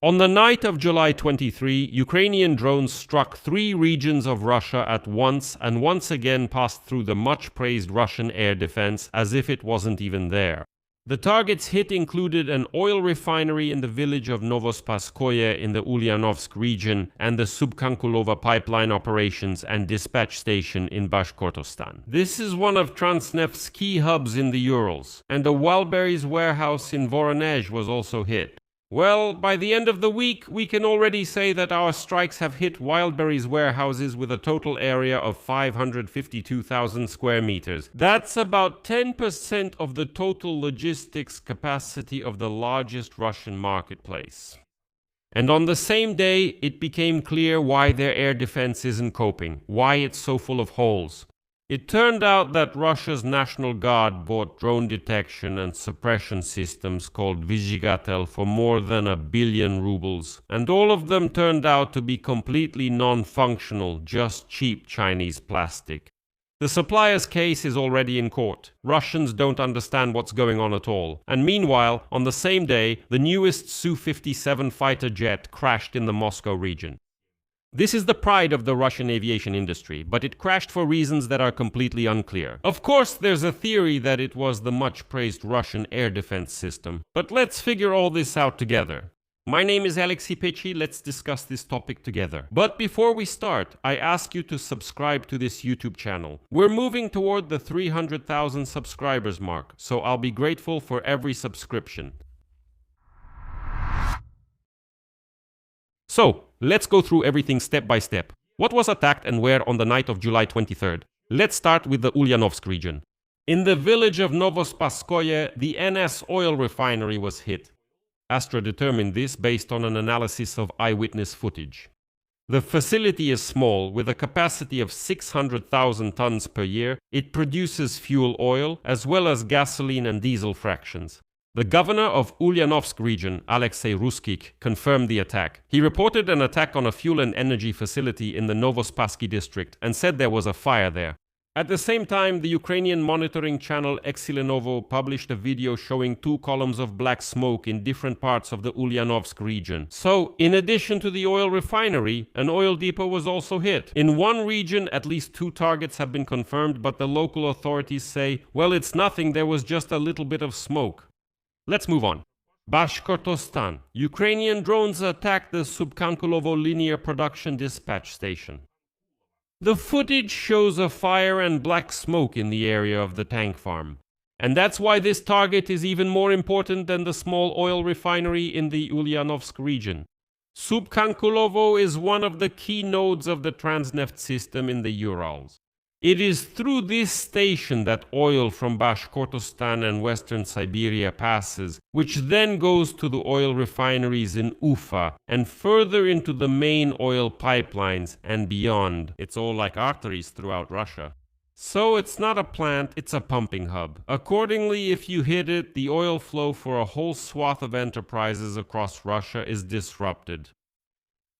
On the night of July 23, Ukrainian drones struck 3 regions of Russia at once and once again passed through the much-praised Russian air defense as if it wasn't even there. The targets hit included an oil refinery in the village of Novospasskoye in the Ulyanovsk region and the Subkankulova pipeline operations and dispatch station in Bashkortostan. This is one of Transneft's key hubs in the Urals, and the Wildberries warehouse in Voronezh was also hit. Well, by the end of the week, we can already say that our strikes have hit Wildberries warehouses with a total area of 552,000 square meters. That's about 10% of the total logistics capacity of the largest Russian marketplace. And on the same day, it became clear why their air defense isn't coping, why it's so full of holes. It turned out that Russia's National Guard bought drone detection and suppression systems called Vyzhygatel for more than 1 billion rubles, and all of them turned out to be completely non-functional, just cheap Chinese plastic. The supplier's case is already in court. Russians don't understand what's going on at all. And meanwhile, on the same day, the newest Su-57 fighter jet crashed in the Moscow region. This is the pride of the Russian aviation industry, but it crashed for reasons that are completely unclear. Of course, there's a theory that it was the much-praised Russian air defense system, but let's figure all this out together. My name is Alexei Pechi, let's discuss this topic together. But before we start, I ask you to subscribe to this YouTube channel. We're moving toward the 300,000 subscribers mark, so I'll be grateful for every subscription. So, let's go through everything step by step. What was attacked and where on the night of July 23rd? Let's start with the Ulyanovsk region. In the village of Novospasskoye, the NS oil refinery was hit. Astra determined this based on an analysis of eyewitness footage. The facility is small, with a capacity of 600,000 tons per year. It produces fuel oil, as well as gasoline and diesel fractions. The governor of Ulyanovsk region, Alexei Ruskik, confirmed the attack. He reported an attack on a fuel and energy facility in the Novospassky district and said there was a fire there. At the same time, the Ukrainian monitoring channel Exilenovo published a video showing 2 columns of black smoke in different parts of the Ulyanovsk region. So, in addition to the oil refinery, an oil depot was also hit. In one region, at least 2 targets have been confirmed, but the local authorities say, well, it's nothing, there was just a little bit of smoke. Let's move on. Bashkortostan. Ukrainian drones attacked the Subkankulovo linear production dispatch station. The footage shows a fire and black smoke in the area of the tank farm. And that's why this target is even more important than the small oil refinery in the Ulyanovsk region. Subkankulovo is one of the key nodes of the Transneft system in the Urals. It is through this station that oil from Bashkortostan and Western Siberia passes, which then goes to the oil refineries in Ufa and further into the main oil pipelines and beyond. It's all like arteries throughout Russia. So it's not a plant, it's a pumping hub. Accordingly, if you hit it, the oil flow for a whole swath of enterprises across Russia is disrupted.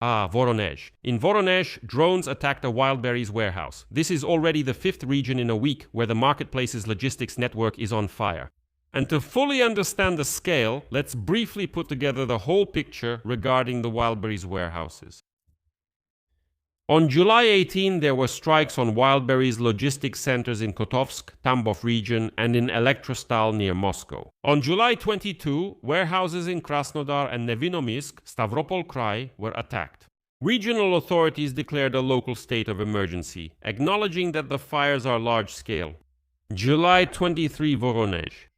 Voronezh. In Voronezh, drones attacked a Wildberries warehouse. This is already the 5th region in a week where the marketplace's logistics network is on fire. And to fully understand the scale, let's briefly put together the whole picture regarding the Wildberries warehouses. On July 18, there were strikes on Wildberries logistics centers in Kotovsk, Tambov region, and in Elektrostal near Moscow. On July 22, warehouses in Krasnodar and Nevinomysk, Stavropol Krai, were attacked. Regional authorities declared a local state of emergency, acknowledging that the fires are large-scale. July 23, Voronezh.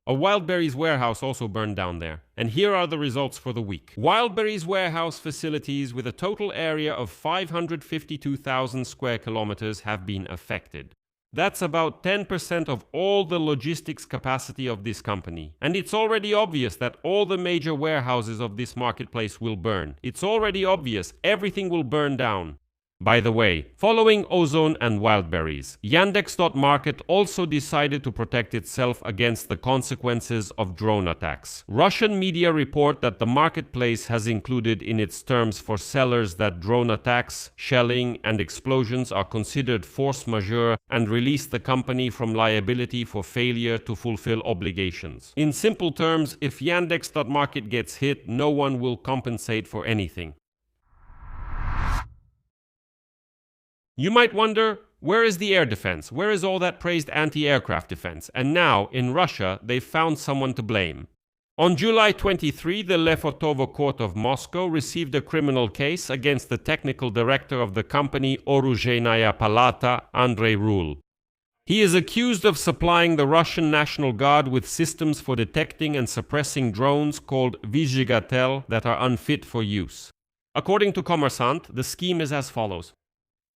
A Wildberries warehouse also burned down there. And here are the results for the week. Wildberries warehouse facilities with a total area of 552,000 square kilometers have been affected. That's about 10% of all the logistics capacity of this company. And it's already obvious that all the major warehouses of this marketplace will burn. It's already obvious everything will burn down. By the way, following Ozone and Wildberries, Yandex.Market also decided to protect itself against the consequences of drone attacks. Russian media report that the marketplace has included in its terms for sellers that drone attacks, shelling, and explosions are considered force majeure and release the company from liability for failure to fulfill obligations. In simple terms, if Yandex.Market gets hit, no one will compensate for anything. You might wonder, where is the air defense? Where is all that praised anti-aircraft defense? And now, in Russia, they've found someone to blame. On July 23, the Lefortovo court of Moscow received a criminal case against the technical director of the company Oruzhaynaya Palata, Andrei Rul. He is accused of supplying the Russian National Guard with systems for detecting and suppressing drones called Vyzhygatel that are unfit for use. According to Kommersant, the scheme is as follows.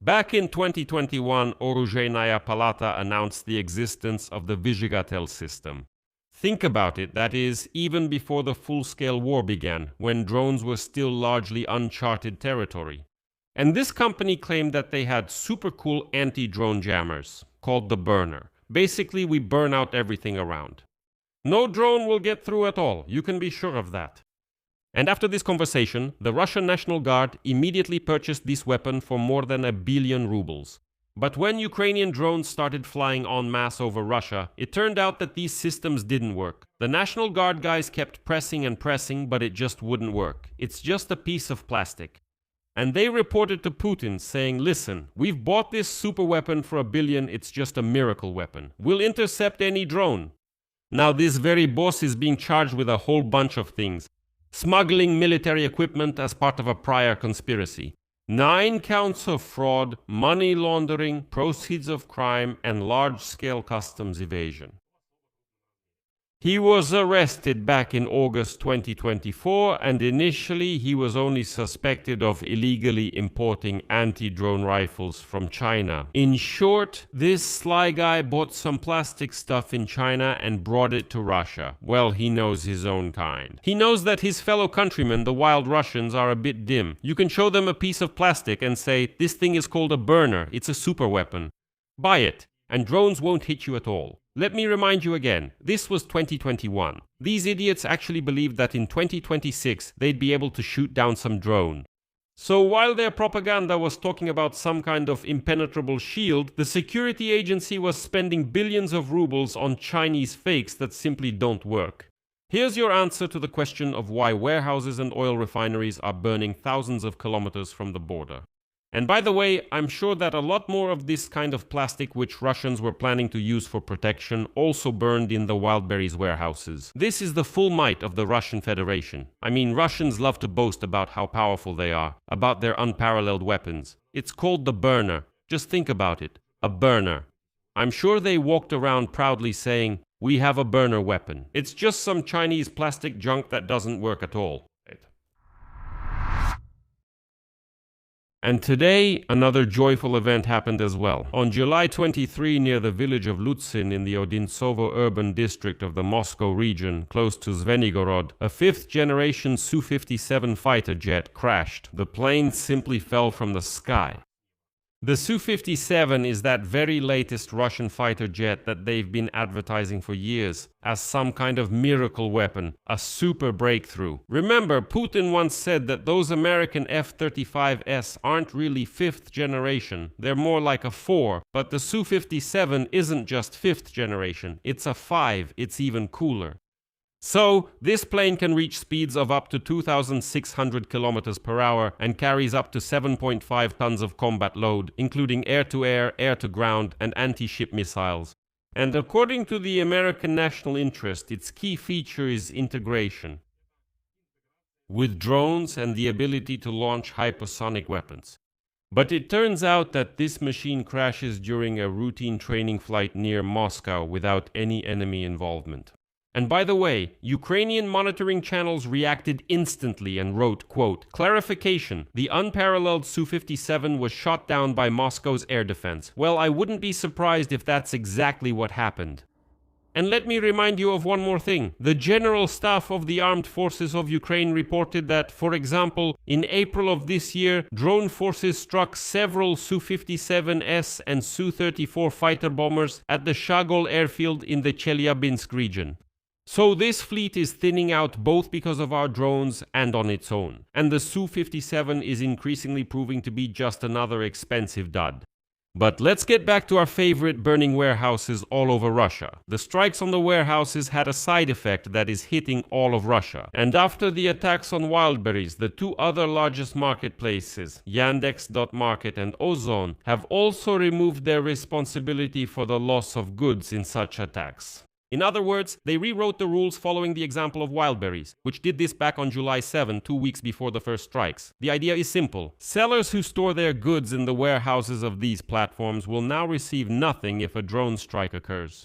Back in 2021, Oruzhaynaya Palata announced the existence of the Vyzhygatel system. Think about it, that is, even before the full-scale war began, when drones were still largely uncharted territory. And this company claimed that they had super cool anti-drone jammers, called the burner. Basically, we burn out everything around. No drone will get through at all, you can be sure of that. And after this conversation, the Russian National Guard immediately purchased this weapon for more than 1 billion rubles. But when Ukrainian drones started flying en masse over Russia, it turned out that these systems didn't work. The National Guard guys kept pressing and pressing, but it just wouldn't work. It's just a piece of plastic. And they reported to Putin saying, listen, we've bought this super weapon for 1 billion, it's just a miracle weapon. We'll intercept any drone. Now this very boss is being charged with a whole bunch of things. Smuggling military equipment as part of a prior conspiracy. 9 counts of fraud, money laundering, proceeds of crime, and large-scale customs evasion. He was arrested back in August 2024, and initially he was only suspected of illegally importing anti-drone rifles from China. In short, this sly guy bought some plastic stuff in China and brought it to Russia. Well, he knows his own kind. He knows that his fellow countrymen, the wild Russians, are a bit dim. You can show them a piece of plastic and say, this thing is called a burner, it's a super weapon. Buy it, and drones won't hit you at all. Let me remind you again, this was 2021. These idiots actually believed that in 2026 they'd be able to shoot down some drone. So while their propaganda was talking about some kind of impenetrable shield, the security agency was spending billions of rubles on Chinese fakes that simply don't work. Here's your answer to the question of why warehouses and oil refineries are burning thousands of kilometers from the border. And by the way, I'm sure that a lot more of this kind of plastic which Russians were planning to use for protection also burned in the Wildberries warehouses. This is the full might of the Russian Federation. I mean, Russians love to boast about how powerful they are, about their unparalleled weapons. It's called the burner. Just think about it. A burner. I'm sure they walked around proudly saying, we have a burner weapon. It's just some Chinese plastic junk that doesn't work at all. And today, another joyful event happened as well. On July 23, near the village of Lutsin in the Odintsovo urban district of the Moscow region, close to Zvenigorod, a 5th-generation Su-57 fighter jet crashed. The plane simply fell from the sky. The Su-57 is that very latest Russian fighter jet that they've been advertising for years as some kind of miracle weapon, a super breakthrough. Remember, Putin once said that those American F-35S aren't really 5th generation, they're more like a 4, but the Su-57 isn't just 5th generation, it's a 5, it's even cooler. So, this plane can reach speeds of up to 2,600 kilometers per hour and carries up to 7.5 tons of combat load, including air-to-air, air-to-ground, and anti-ship missiles. And according to the American national interest, its key feature is integration with drones and the ability to launch hypersonic weapons. But it turns out that this machine crashes during a routine training flight near Moscow without any enemy involvement. And by the way, Ukrainian monitoring channels reacted instantly and wrote, quote, clarification, the unparalleled Su-57 was shot down by Moscow's air defense. Well, I wouldn't be surprised if that's exactly what happened. And let me remind you of one more thing. The General Staff of the Armed Forces of Ukraine reported that, for example, in April of this year, drone forces struck several Su-57S and Su-34 fighter bombers at the Shagol airfield in the Chelyabinsk region. So this fleet is thinning out both because of our drones and on its own. And the Su-57 is increasingly proving to be just another expensive dud. But let's get back to our favorite burning warehouses all over Russia. The strikes on the warehouses had a side effect that is hitting all of Russia. And after the attacks on Wildberries, the two other largest marketplaces, Yandex.Market and Ozon, have also removed their responsibility for the loss of goods in such attacks. In other words, they rewrote the rules following the example of Wildberries, which did this back on July 7, 2 weeks before the first strikes. The idea is simple. Sellers who store their goods in the warehouses of these platforms will now receive nothing if a drone strike occurs.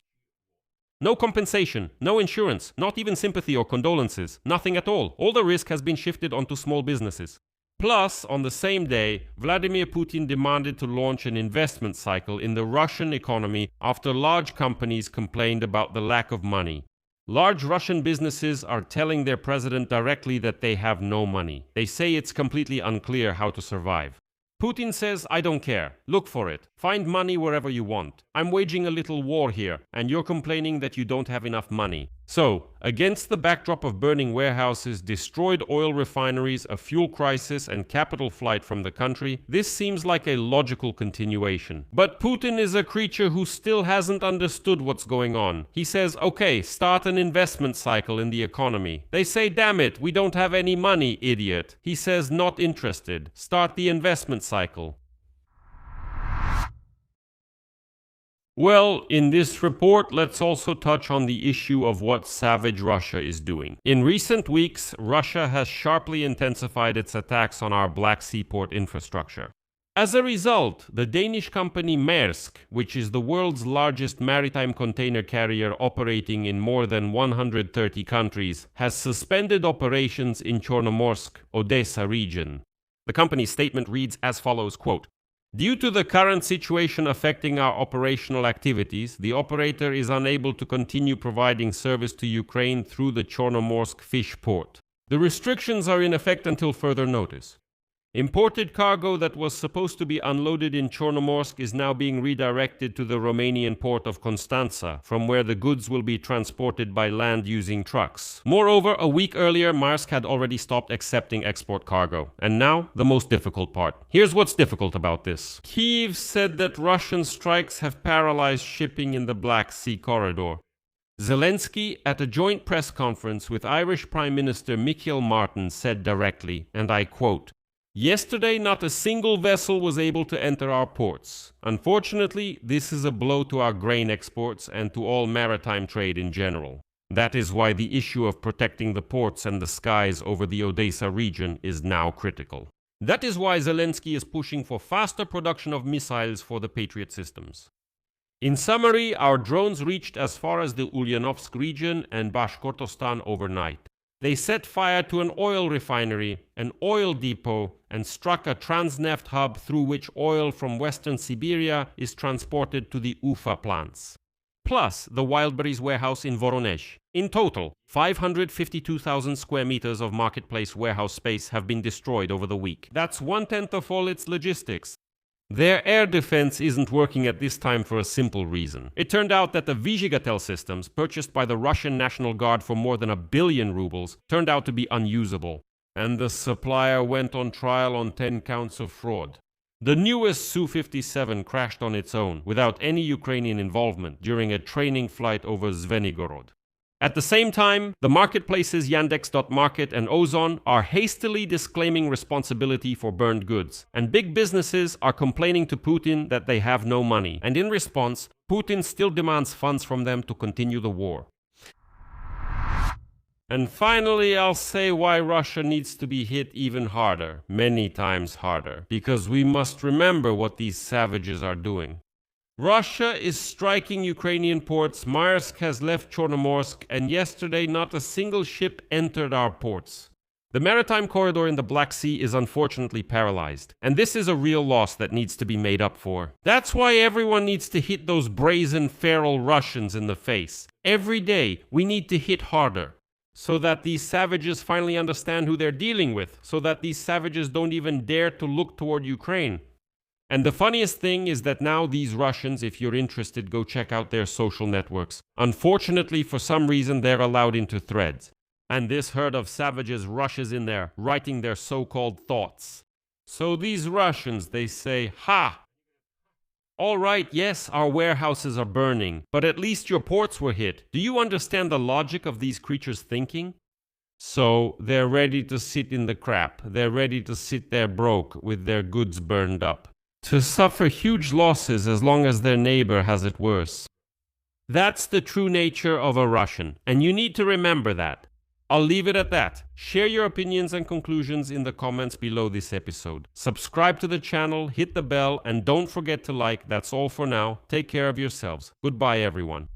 No compensation, no insurance, not even sympathy or condolences, nothing at all. All the risk has been shifted onto small businesses. Plus, on the same day, Vladimir Putin demanded to launch an investment cycle in the Russian economy after large companies complained about the lack of money. Large Russian businesses are telling their president directly that they have no money. They say it's completely unclear how to survive. Putin says, I don't care. Look for it. Find money wherever you want. I'm waging a little war here, and you're complaining that you don't have enough money. So, against the backdrop of burning warehouses, destroyed oil refineries, a fuel crisis, and capital flight from the country, this seems like a logical continuation. But Putin is a creature who still hasn't understood what's going on. He says, okay, start an investment cycle in the economy. They say, damn it, we don't have any money, idiot. He says, not interested. Start the investment cycle. Well, in this report, let's also touch on the issue of what savage Russia is doing. In recent weeks, Russia has sharply intensified its attacks on our Black Sea port infrastructure. As a result, the Danish company Maersk, which is the world's largest maritime container carrier operating in more than 130 countries, has suspended operations in Chornomorsk, Odessa region. The company's statement reads as follows, quote, due to the current situation affecting our operational activities, the operator is unable to continue providing service to Ukraine through the Chornomorsk fish port. The restrictions are in effect until further notice. Imported cargo that was supposed to be unloaded in Chornomorsk is now being redirected to the Romanian port of Constanța, from where the goods will be transported by land using trucks. Moreover, a week earlier, Maersk had already stopped accepting export cargo. And now, the most difficult part. Here's what's difficult about this. Kyiv said that Russian strikes have paralyzed shipping in the Black Sea corridor. Zelensky, at a joint press conference with Irish Prime Minister Michael Martin, said directly, and I quote, yesterday, not a single vessel was able to enter our ports. Unfortunately, this is a blow to our grain exports and to all maritime trade in general. That is why the issue of protecting the ports and the skies over the Odessa region is now critical. That is why Zelensky is pushing for faster production of missiles for the Patriot systems. In summary, our drones reached as far as the Ulyanovsk region and Bashkortostan overnight. They set fire to an oil refinery, an oil depot, and struck a Transneft hub through which oil from western Siberia is transported to the Ufa plants. Plus the Wildberries warehouse in Voronezh. In total, 552,000 square meters of marketplace warehouse space have been destroyed over the week. That's 1/10 of all its logistics. Their air defense isn't working at this time for a simple reason. It turned out that the Vyzhygatel systems, purchased by the Russian National Guard for more than 1 billion rubles, turned out to be unusable. And the supplier went on trial on 10 counts of fraud. The newest Su-57 crashed on its own, without any Ukrainian involvement, during a training flight over Zvenigorod. At the same time, the marketplaces Yandex.Market and Ozon are hastily disclaiming responsibility for burned goods, and big businesses are complaining to Putin that they have no money, and in response, Putin still demands funds from them to continue the war. And finally, I'll say why Russia needs to be hit even harder, many times harder, because we must remember what these savages are doing. Russia is striking Ukrainian ports, Maersk has left Chornomorsk, and yesterday not a single ship entered our ports. The maritime corridor in the Black Sea is unfortunately paralyzed, and this is a real loss that needs to be made up for. That's why everyone needs to hit those brazen feral Russians in the face. Every day, we need to hit harder, so that these savages finally understand who they're dealing with, so that these savages don't even dare to look toward Ukraine. And the funniest thing is that now these Russians, if you're interested, go check out their social networks. Unfortunately, for some reason, they're allowed into Threads. And this herd of savages rushes in there, writing their so-called thoughts. So these Russians, they say, "Ha! All right, yes, our warehouses are burning, but at least your ports were hit. Do you understand the logic of these creatures' thinking?" So they're ready to sit in the crap. They're ready to sit there broke with their goods burned up, to suffer huge losses as long as their neighbor has it worse. That's the true nature of a Russian, and you need to remember that. I'll leave it at that. Share your opinions and conclusions in the comments below this episode. Subscribe to the channel, hit the bell, and don't forget to like. That's all for now. Take care of yourselves. Goodbye, everyone.